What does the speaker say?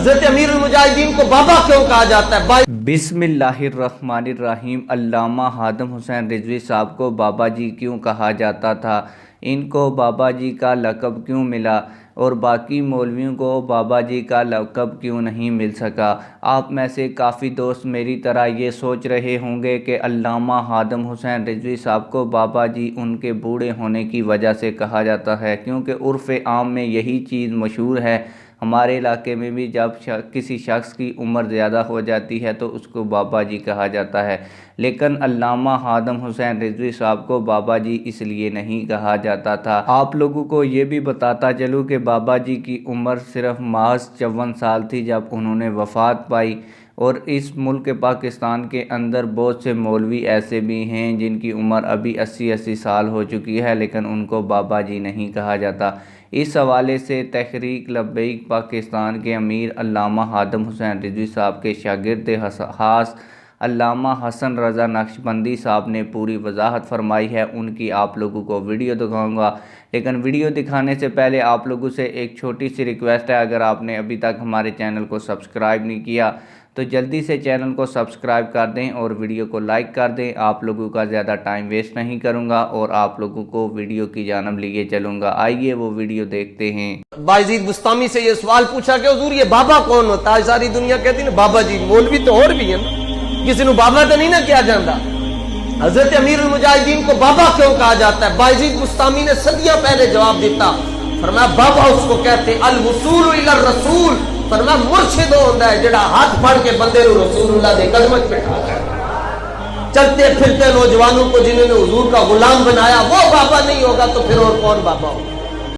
हजरत अमीरुल मुजाहिदीन को बाबा क्यों कहा जाता है? बिस्मिल्लाहिर्रहमानिर्रहीम। अल्लामा हादम हुसैन रिजवी साहब को बाबा जी क्यों कहा जाता था? इनको बाबा जी का लक़ब क्यों मिला और बाकी मौलवियों को बाबा जी का लक़ब क्यों नहीं मिल सका? आप में से काफ़ी दोस्त मेरी तरह ये सोच रहे होंगे कि अल्लामा हादम हुसैन रिजवी साहब को बाबा जी उनके बूढ़े होने की वजह से कहा जाता है, क्योंकि उर्फ़ आम में यही चीज़ मशहूर है। हमारे इलाके में भी जब किसी शख्स की उम्र ज़्यादा हो जाती है तो उसको बाबा जी कहा जाता है, लेकिन अल्लामा हादम हुसैन रिजवी साहब को बाबा जी इसलिए नहीं कहा जाता था। आप लोगों को ये भी बताता चलूँ कि बाबा जी की उम्र सिर्फ महज 54 साल थी जब उन्होंने वफ़ात पाई। और इस मुल्क पाकिस्तान के अंदर बहुत से मौलवी ऐसे भी हैं जिनकी उम्र अभी 80-80 साल हो चुकी है, लेकिन उनको बाबा जी नहीं कहा जाता। इस हवाले से तहरीक लब्बैक पाकिस्तान के अमीर अल्लामा हादम हुसैन रिजवी साहब के शागिर्द ख़ास अल्लामा हसन रज़ा नक्शबंदी साहब ने पूरी वजाहत फरमाई है। उनकी आप लोगों को वीडियो दिखाऊंगा, लेकिन वीडियो दिखाने से पहले आप लोगों से एक छोटी सी रिक्वेस्ट है। अगर आपने अभी तक हमारे चैनल को सब्सक्राइब नहीं किया तो जल्दी से चैनल को सब्सक्राइब कर दें और वीडियो को लाइक कर दें। आप लोगों का ज़्यादा टाइम वेस्ट नहीं करूंगा और आप लोगों को वीडियो की जानब लिए चलूंगा। आइए वो वीडियो देखते हैं। बायजीद बुस्तामी से ये सवाल पूछा कि हुजूर ये बाबा कौन होता है? सारी दुनिया कहती है बाबा जी, मौलवी तो और भी है ना, किसी को बाबा तो नहीं ना किया जाता। हजरत अमीरुल मुजाहिदीन को बाबा क्यों कहा जाता है? बायजीद बुस्तामी ने सदियां पहले जवाब दिता, फरमाया बाबा उसको कहते अल वसूल इलर रसूल। फरमाया मुर्शिद होता है जेड़ा हाथ फड़ के बंदे को रसूलुल्लाह दे कदम पे बिठाता है। चलते फिरते नौजवानों को जिन्होंने हुजूर का गुलाम बनाया वो बाबा नहीं होगा तो फिर और कौन बाबा होगा?